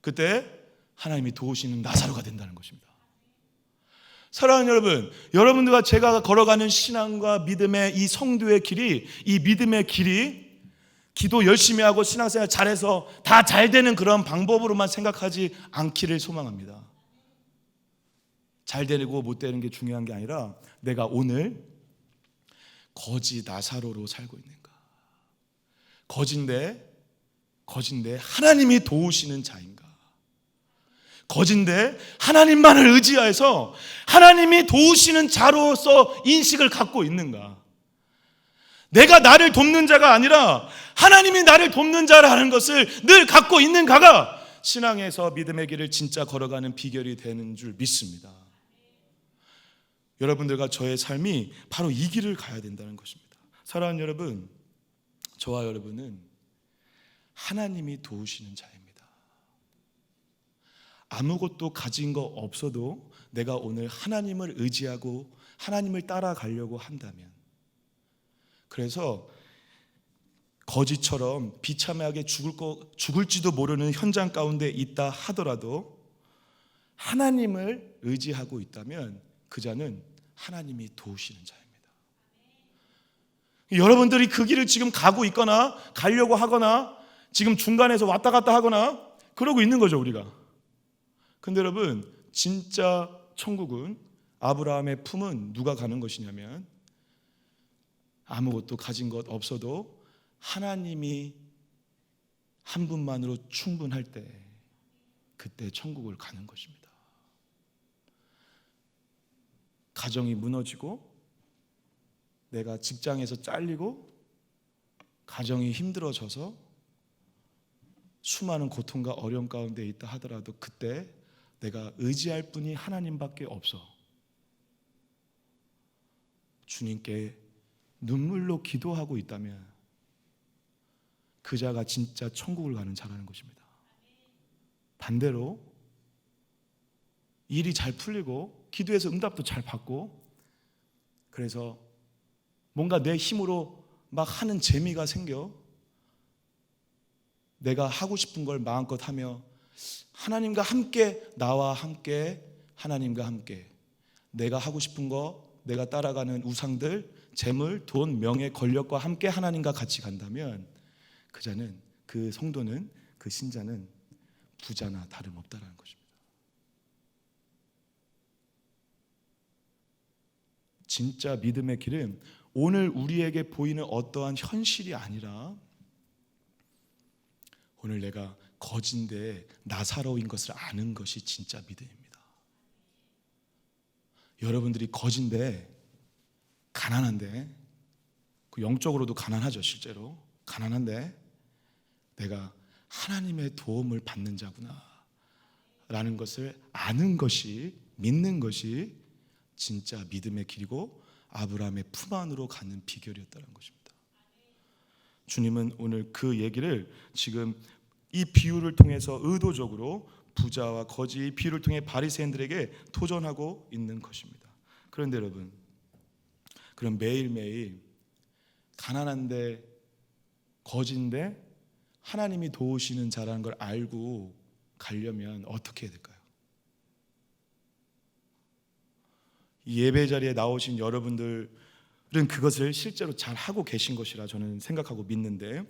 Speaker 1: 그때 하나님이 도우시는 나사로가 된다는 것입니다. 사랑하는 여러분, 여러분들과 제가 걸어가는 신앙과 믿음의 이 성도의 길이, 이 믿음의 길이 기도 열심히 하고 신앙생활 잘해서 다 잘 되는 그런 방법으로만 생각하지 않기를 소망합니다. 잘 되고 못 되는 게 중요한 게 아니라 내가 오늘 거지 나사로로 살고 있는가, 거진데 하나님이 도우시는 자인가, 거진데 하나님만을 의지해서 하나님이 도우시는 자로서 인식을 갖고 있는가, 내가 나를 돕는 자가 아니라 하나님이 나를 돕는 자라는 것을 늘 갖고 있는가가 신앙에서 믿음의 길을 진짜 걸어가는 비결이 되는 줄 믿습니다. 여러분들과 저의 삶이 바로 이 길을 가야 된다는 것입니다. 사랑하는 여러분, 저와 여러분은 하나님이 도우시는 자입니다. 아무것도 가진 거 없어도 내가 오늘 하나님을 의지하고 하나님을 따라가려고 한다면, 그래서 거지처럼 비참하게 죽을지도 모르는 현장 가운데 있다 하더라도 하나님을 의지하고 있다면 그 자는 하나님이 도우시는 자입니다. 여러분들이 그 길을 지금 가고 있거나 가려고 하거나 지금 중간에서 왔다 갔다 하거나 그러고 있는 거죠, 우리가. 근데 여러분, 진짜 천국은, 아브라함의 품은 누가 가는 것이냐면 아무것도 가진 것 없어도 하나님이 한 분만으로 충분할 때, 그때 천국을 가는 것입니다. 가정이 무너지고 내가 직장에서 잘리고 가정이 힘들어져서 수많은 고통과 어려움 가운데 있다 하더라도 그때 내가 의지할 분이 하나님밖에 없어. 주님께 눈물로 기도하고 있다면 그 자가 진짜 천국을 가는 자라는 것입니다. 반대로 일이 잘 풀리고 기도해서 응답도 잘 받고 그래서 뭔가 내 힘으로 막 하는 재미가 생겨 내가 하고 싶은 걸 마음껏 하며 하나님과 함께, 나와 함께, 하나님과 함께 내가 하고 싶은 거, 내가 따라가는 우상들, 재물, 돈, 명예, 권력과 함께 하나님과 같이 간다면 그 자는, 그 성도는, 그 신자는 부자나 다름없다라는 것입니다. 진짜 믿음의 길은 오늘 우리에게 보이는 어떠한 현실이 아니라 오늘 내가 거진데 나사로인 것을 아는 것이 진짜 믿음입니다. 여러분들이 거진데 가난한데, 영적으로도 가난하죠. 실제로 가난한데 내가 하나님의 도움을 받는 자구나 라는 것을 아는 것이, 믿는 것이 진짜 믿음의 길이고 아브라함의 품 안으로 가는 비결이었다는 것입니다. 주님은 오늘 그 얘기를 지금 이 비유를 통해서 의도적으로 부자와 거지 비유를 통해 바리새인들에게 도전하고 있는 것입니다. 그런데 여러분, 그럼 매일매일 가난한데 거지인데 하나님이 도우시는 자라는 걸 알고 가려면 어떻게 해야 될까요? 이 예배 자리에 나오신 여러분들은 그것을 실제로 잘 하고 계신 것이라 저는 생각하고 믿는데,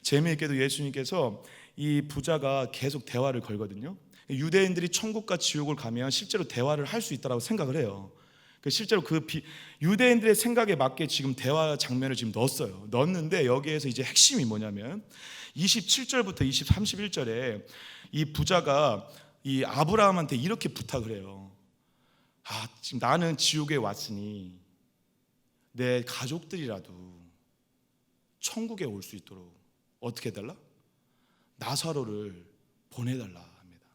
Speaker 1: 재미있게도 예수님께서 이 부자가 계속 대화를 걸거든요. 유대인들이 천국과 지옥을 가면 실제로 대화를 할 수 있다고 생각을 해요. 실제로 유대인들의 생각에 맞게 지금 대화 장면을 지금 넣었는데, 여기에서 이제 핵심이 뭐냐면 27절부터 31절에 이 부자가 이 아브라함한테 이렇게 부탁을 해요. 지금 나는 지옥에 왔으니 내 가족들이라도 천국에 올 수 있도록 어떻게 해달라? 나사로를 보내달라 합니다.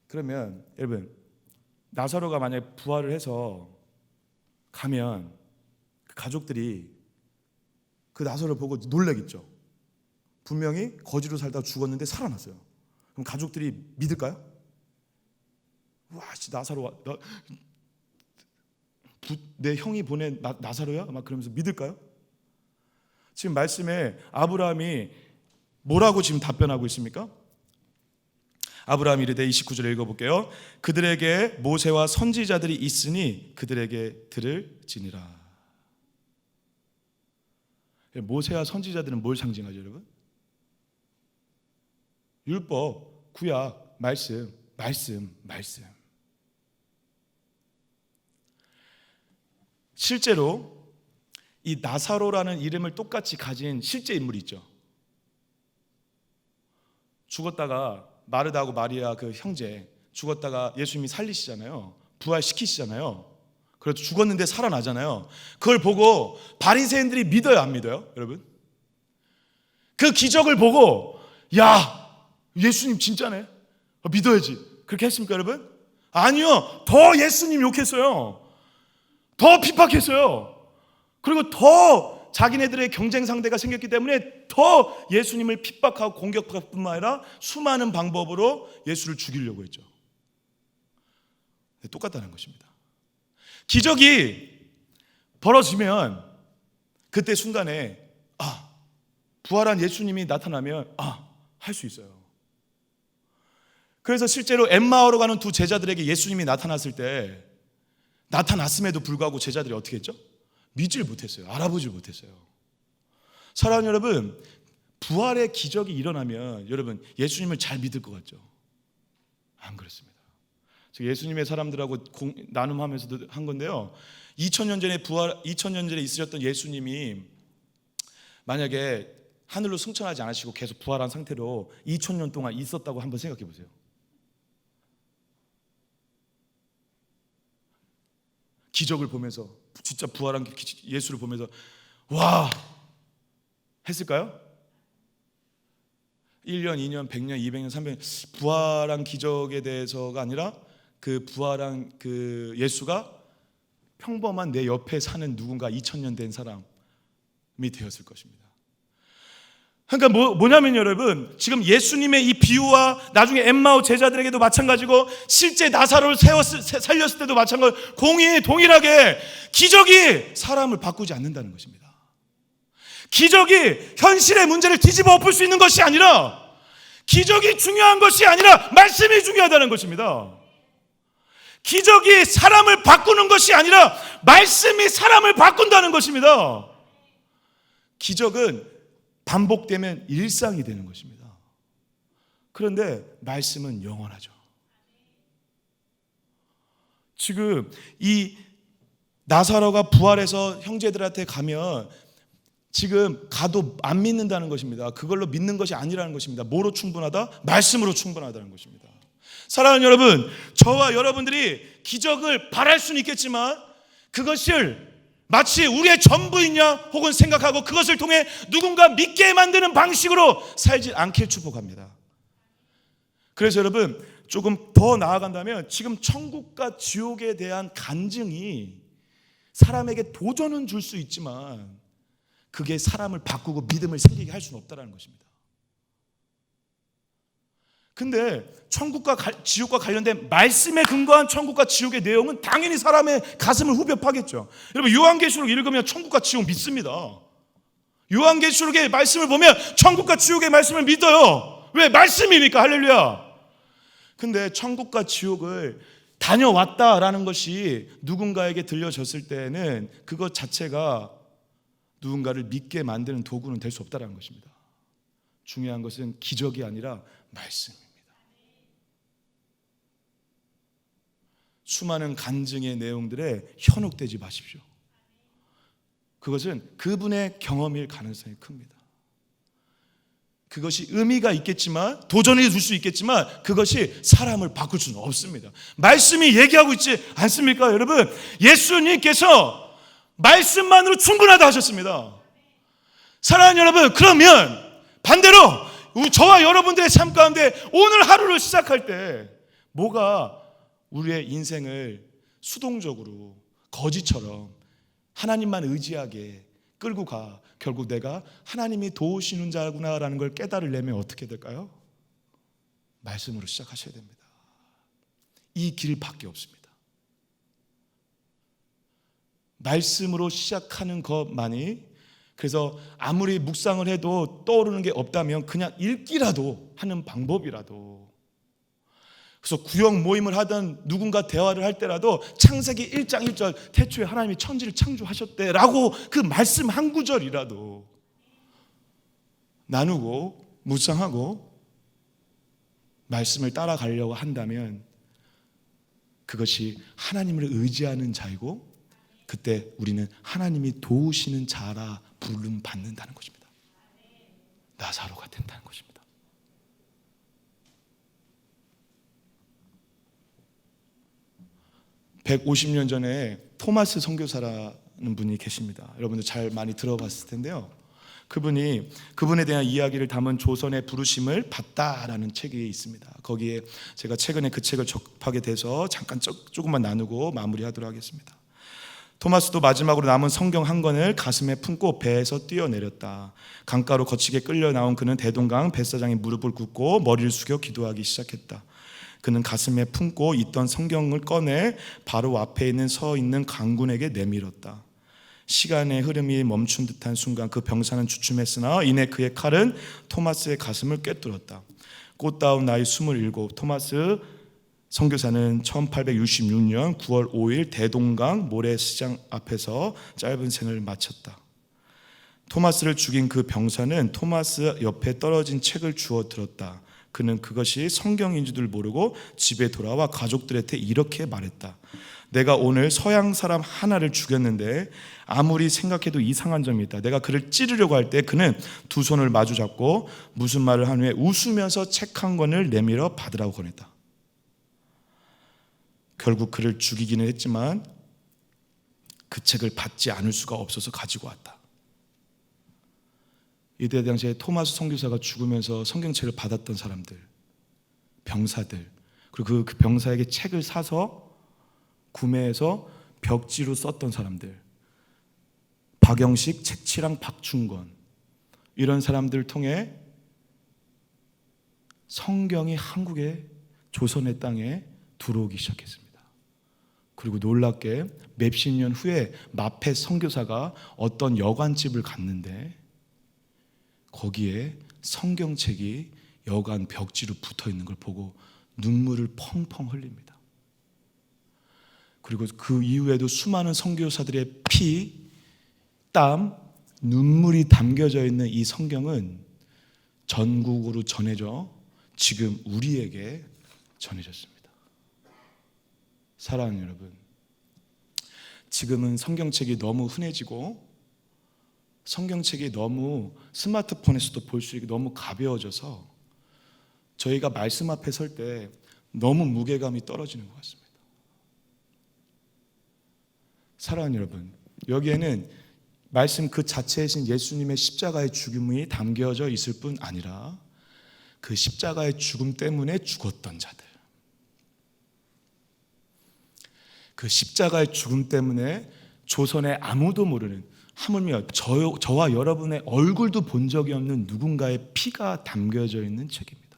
Speaker 1: 그러면 여러분, 나사로가 만약에 부활을 해서 가면 그 가족들이 그 나사로를 보고 놀라겠죠. 분명히 거지로 살다가 죽었는데 살아났어요. 그럼 가족들이 믿을까요? 와, 나사로 내 형이 보낸 나사로야? 막 그러면서 믿을까요? 지금 말씀에 아브라함이 뭐라고 지금 답변하고 있습니까? 아브라함이 이르되 29절에 읽어볼게요. 그들에게 모세와 선지자들이 있으니 그들에게 들을지니라. 모세와 선지자들은 뭘 상징하죠, 여러분? 율법, 구약, 말씀. 실제로 이 나사로라는 이름을 똑같이 가진 실제 인물이 있죠. 죽었다가 마르다하고 마리아 그 형제 죽었다가 예수님이 살리시잖아요. 부활시키시잖아요. 그래도 죽었는데 살아나잖아요. 그걸 보고 바리새인들이 믿어요, 안 믿어요, 여러분? 그 기적을 보고 야, 예수님 진짜네, 믿어야지, 그렇게 했습니까, 여러분? 아니요, 더 예수님 욕했어요. 더 핍박했어요. 그리고 더 자기네들의 경쟁 상대가 생겼기 때문에 더 예수님을 핍박하고 공격할 뿐만 아니라 수많은 방법으로 예수를 죽이려고 했죠. 똑같다는 것입니다. 기적이 벌어지면 그때 순간에 부활한 예수님이 나타나면 할 수 있어요. 그래서 실제로 엠마오로 가는 두 제자들에게 예수님이 나타났을 때, 나타났음에도 불구하고 제자들이 어떻게 했죠? 믿질 못했어요. 알아보질 못했어요. 사랑하는 여러분, 부활의 기적이 일어나면 여러분 예수님을 잘 믿을 것 같죠? 안 그렇습니다. 제가 예수님의 사람들하고 나눔하면서도 한 건데요, 2000년 전에 있으셨던 예수님이 만약에 하늘로 승천하지 않으시고 계속 부활한 상태로 2000년 동안 있었다고 한번 생각해 보세요. 기적을 보면서, 진짜 부활한 예수를 보면서 와 했을까요? 1년, 2년, 100년, 200년, 300년 부활한 기적에 대해서가 아니라 그 부활한 그 예수가 평범한 내 옆에 사는 누군가 2000년 된 사람이 되었을 것입니다. 그러니까 뭐냐면 여러분, 지금 예수님의 이 비유와 나중에 엠마오 제자들에게도 마찬가지고 실제 나사로를 살렸을 때도 마찬가지고 동일하게 기적이 사람을 바꾸지 않는다는 것입니다. 기적이 현실의 문제를 뒤집어 엎을 수 있는 것이 아니라, 기적이 중요한 것이 아니라 말씀이 중요하다는 것입니다. 기적이 사람을 바꾸는 것이 아니라 말씀이 사람을 바꾼다는 것입니다. 기적은 반복되면 일상이 되는 것입니다. 그런데 말씀은 영원하죠. 지금 이 나사로가 부활해서 형제들한테 가면 지금 가도 안 믿는다는 것입니다. 그걸로 믿는 것이 아니라는 것입니다. 뭐로 충분하다? 말씀으로 충분하다는 것입니다. 사랑하는 여러분, 저와 여러분들이 기적을 바랄 수는 있겠지만 그것을 마치 우리의 전부이냐 혹은 생각하고 그것을 통해 누군가 믿게 만드는 방식으로 살지 않길 축복합니다. 그래서 여러분, 조금 더 나아간다면 지금 천국과 지옥에 대한 간증이 사람에게 도전은 줄 수 있지만 그게 사람을 바꾸고 믿음을 생기게 할 수는 없다는 것입니다. 근데 천국과 지옥과 관련된 말씀에 근거한 천국과 지옥의 내용은 당연히 사람의 가슴을 후벼 파겠죠. 여러분, 요한계시록 읽으면 천국과 지옥 믿습니다. 요한계시록의 말씀을 보면 천국과 지옥의 말씀을 믿어요. 왜? 말씀이니까. 할렐루야. 근데 천국과 지옥을 다녀왔다라는 것이 누군가에게 들려졌을 때는 그것 자체가 누군가를 믿게 만드는 도구는 될 수 없다는 것입니다. 중요한 것은 기적이 아니라 말씀입니다. 수많은 간증의 내용들에 현혹되지 마십시오. 그것은 그분의 경험일 가능성이 큽니다. 그것이 의미가 있겠지만, 도전해 줄 수 있겠지만, 그것이 사람을 바꿀 수는 없습니다. 말씀이 얘기하고 있지 않습니까, 여러분? 예수님께서 말씀만으로 충분하다 하셨습니다. 사랑하는 여러분, 그러면 반대로 저와 여러분들의 삶 가운데 오늘 하루를 시작할 때 뭐가 우리의 인생을 수동적으로 거지처럼 하나님만 의지하게 끌고 가, 결국 내가 하나님이 도우시는 자구나라는 걸 깨달으려면 어떻게 될까요? 말씀으로 시작하셔야 됩니다. 이 길밖에 없습니다. 말씀으로 시작하는 것만이, 그래서 아무리 묵상을 해도 떠오르는 게 없다면 그냥 읽기라도 하는 방법이라도, 그래서 구역 모임을 하든 누군가 대화를 할 때라도 창세기 1장 1절 태초에 하나님이 천지를 창조하셨대라고 그 말씀 한 구절이라도 나누고 묵상하고 말씀을 따라가려고 한다면 그것이 하나님을 의지하는 자이고, 그때 우리는 하나님이 도우시는 자라 부름 받는다는 것입니다. 나사로가 된다는 것입니다. 150년 전에 토마스 선교사라는 분이 계십니다. 여러분들 잘 많이 들어봤을 텐데요. 그분에 대한 이야기를 담은 조선의 부르심을 받다라는 책이 있습니다. 거기에 제가 최근에 그 책을 접하게 돼서 잠깐 조금만 나누고 마무리하도록 하겠습니다. 토마스도 마지막으로 남은 성경 한 권을 가슴에 품고 배에서 뛰어내렸다. 강가로 거치게 끌려 나온 그는 대동강 뱃사장에 무릎을 꿇고 머리를 숙여 기도하기 시작했다. 그는 가슴에 품고 있던 성경을 꺼내 바로 앞에 서 있는 강군에게 내밀었다. 시간의 흐름이 멈춘 듯한 순간 그 병사는 주춤했으나 이내 그의 칼은 토마스의 가슴을 꿰뚫었다. 꽃다운 나이 27, 토마스 선교사는 1866년 9월 5일 대동강 모래시장 앞에서 짧은 생을 마쳤다. 토마스를 죽인 그 병사는 토마스 옆에 떨어진 책을 주워 들었다. 그는 그것이 성경인 줄 모르고 집에 돌아와 가족들한테 이렇게 말했다. 내가 오늘 서양 사람 하나를 죽였는데 아무리 생각해도 이상한 점이 있다. 내가 그를 찌르려고 할 때 그는 두 손을 마주 잡고 무슨 말을 한 후에 웃으면서 책 한 권을 내밀어 받으라고 권했다. 결국 그를 죽이기는 했지만 그 책을 받지 않을 수가 없어서 가지고 왔다. 이때 당시에 토마스 선교사가 죽으면서 성경책을 받았던 사람들, 병사들, 그리고 그 병사에게 책을 사서 구매해서 벽지로 썼던 사람들, 박영식, 책치랑 박충권, 이런 사람들을 통해 성경이 한국의 조선의 땅에 들어오기 시작했습니다. 그리고 놀랍게 몇십 년 후에 마페 선교사가 어떤 여관집을 갔는데 거기에 성경책이 여관 벽지로 붙어 있는 걸 보고 눈물을 펑펑 흘립니다. 그리고 그 이후에도 수많은 선교사들의 피, 땀, 눈물이 담겨져 있는 이 성경은 전국으로 전해져 지금 우리에게 전해졌습니다. 사랑하는 여러분, 지금은 성경책이 너무 흔해지고 성경책이 너무 스마트폰에서도 볼 수 있게 너무 가벼워져서 저희가 말씀 앞에 설 때 너무 무게감이 떨어지는 것 같습니다. 사랑하는 여러분, 여기에는 말씀 그 자체이신 예수님의 십자가의 죽음이 담겨져 있을 뿐 아니라 그 십자가의 죽음 때문에 죽었던 자들, 그 십자가의 죽음 때문에 조선에 아무도 모르는, 하물며 저와 여러분의 얼굴도 본 적이 없는 누군가의 피가 담겨져 있는 책입니다.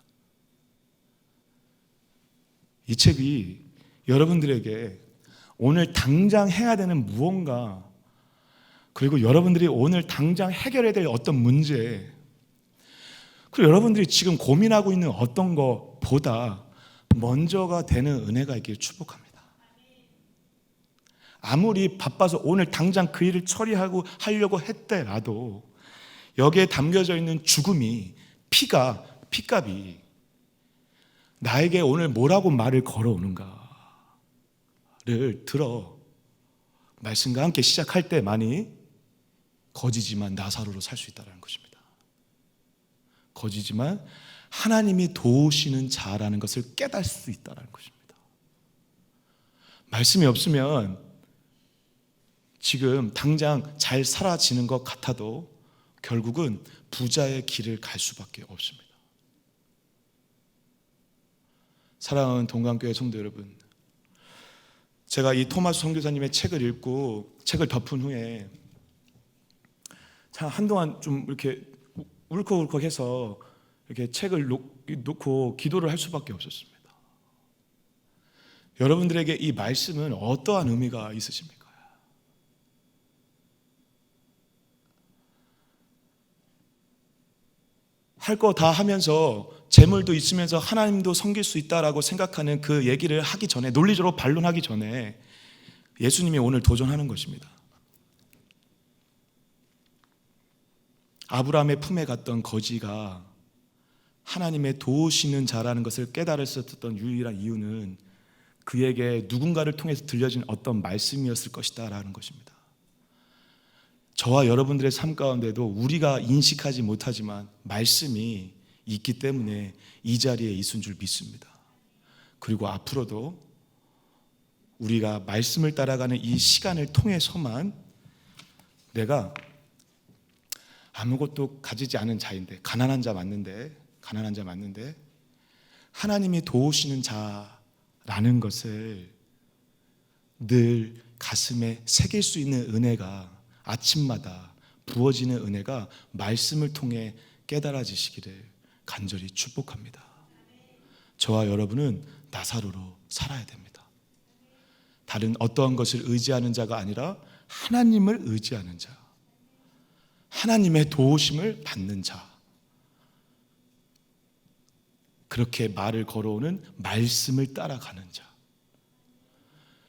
Speaker 1: 이 책이 여러분들에게 오늘 당장 해야 되는 무언가, 그리고 여러분들이 오늘 당장 해결해야 될 어떤 문제, 그리고 여러분들이 지금 고민하고 있는 어떤 것보다 먼저가 되는 은혜가 있길 축복합니다. 아무리 바빠서 오늘 당장 그 일을 하려고 했더라도 여기에 담겨져 있는 죽음이, 피값이 나에게 오늘 뭐라고 말을 걸어오는가를 들어 말씀과 함께 시작할 때만이 거지지만 나사로로 살 수 있다는 것입니다. 거지지만 하나님이 도우시는 자라는 것을 깨달을 수 있다는 것입니다. 말씀이 없으면 지금 당장 잘 사라지는 것 같아도 결국은 부자의 길을 갈 수밖에 없습니다. 사랑하는 동강교회 성도 여러분, 제가 이 토마스 선교사님의 책을 읽고 책을 덮은 후에 한동안 좀 이렇게 울컥울컥해서 이렇게 책을 놓고 기도를 할 수밖에 없었습니다. 여러분들에게 이 말씀은 어떠한 의미가 있으십니까? 할 거 다 하면서 재물도 있으면서 하나님도 섬길 수 있다라고 생각하는 그 얘기를 하기 전에, 논리적으로 반론하기 전에 예수님이 오늘 도전하는 것입니다. 아브라함의 품에 갔던 거지가 하나님의 도우시는 자라는 것을 깨달았었던 유일한 이유는 그에게 누군가를 통해서 들려진 어떤 말씀이었을 것이다 라는 것입니다. 저와 여러분들의 삶 가운데도 우리가 인식하지 못하지만 말씀이 있기 때문에 이 자리에 있은 줄 믿습니다. 그리고 앞으로도 우리가 말씀을 따라가는 이 시간을 통해서만 내가 아무것도 가지지 않은 자인데, 가난한 자 맞는데 하나님이 도우시는 자라는 것을 늘 가슴에 새길 수 있는 은혜가, 아침마다 부어지는 은혜가 말씀을 통해 깨달아지시기를 간절히 축복합니다. 저와 여러분은 나사로로 살아야 됩니다. 다른 어떠한 것을 의지하는 자가 아니라 하나님을 의지하는 자, 하나님의 도우심을 받는 자, 그렇게 말을 걸어오는 말씀을 따라가는 자.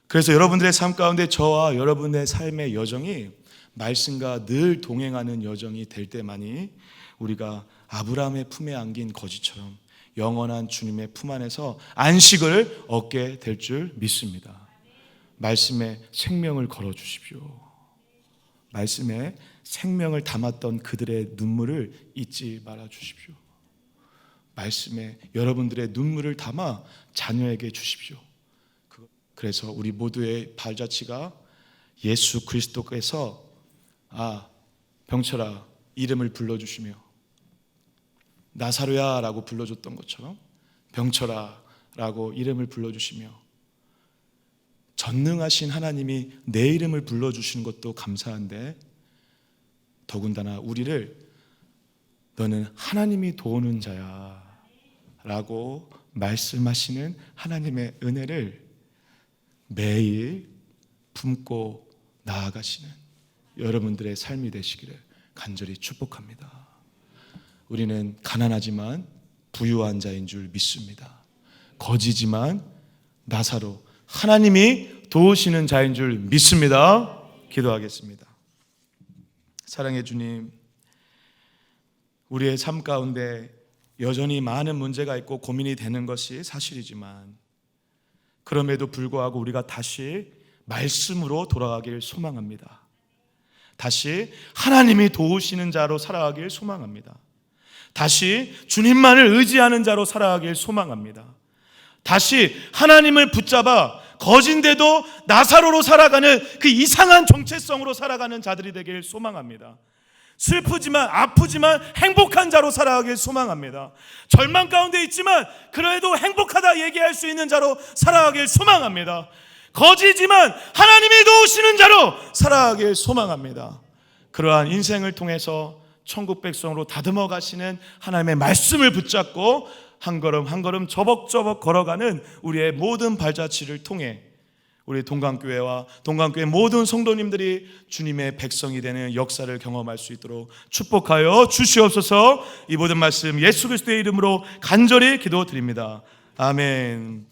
Speaker 1: 그래서 여러분들의 삶 가운데 저와 여러분의 삶의 여정이 말씀과 늘 동행하는 여정이 될 때만이 우리가 아브라함의 품에 안긴 거지처럼 영원한 주님의 품 안에서 안식을 얻게 될 줄 믿습니다. 말씀에 생명을 걸어 주십시오. 말씀에 생명을 담았던 그들의 눈물을 잊지 말아 주십시오. 말씀에 여러분들의 눈물을 담아 자녀에게 주십시오. 그래서 우리 모두의 발자취가 예수 그리스도께서 병철아 이름을 불러주시며 나사로야 라고 불러줬던 것처럼 병철아 라고 이름을 불러주시며 전능하신 하나님이 내 이름을 불러주시는 것도 감사한데 더군다나 우리를 너는 하나님이 도우는 자야 라고 말씀하시는 하나님의 은혜를 매일 품고 나아가시는 여러분들의 삶이 되시기를 간절히 축복합니다. 우리는 가난하지만 부유한 자인 줄 믿습니다. 거지지만 나사로 하나님이 도우시는 자인 줄 믿습니다. 기도하겠습니다. 사랑의 주님, 우리의 삶 가운데 여전히 많은 문제가 있고 고민이 되는 것이 사실이지만 그럼에도 불구하고 우리가 다시 말씀으로 돌아가길 소망합니다. 다시 하나님이 도우시는 자로 살아가길 소망합니다. 다시 주님만을 의지하는 자로 살아가길 소망합니다. 다시 하나님을 붙잡아 거진데도 나사로로 살아가는 그 이상한 정체성으로 살아가는 자들이 되길 소망합니다. 슬프지만 아프지만 행복한 자로 살아가길 소망합니다. 절망 가운데 있지만 그래도 행복하다 얘기할 수 있는 자로 살아가길 소망합니다. 거지지만 하나님이 도우시는 자로 살아가길 소망합니다. 그러한 인생을 통해서 천국 백성으로 다듬어 가시는 하나님의 말씀을 붙잡고 한 걸음 한 걸음 저벅저벅 걸어가는 우리의 모든 발자취를 통해 우리 동강교회와 동강교회 모든 성도님들이 주님의 백성이 되는 역사를 경험할 수 있도록 축복하여 주시옵소서. 이 모든 말씀 예수 그리스도의 이름으로 간절히 기도드립니다. 아멘.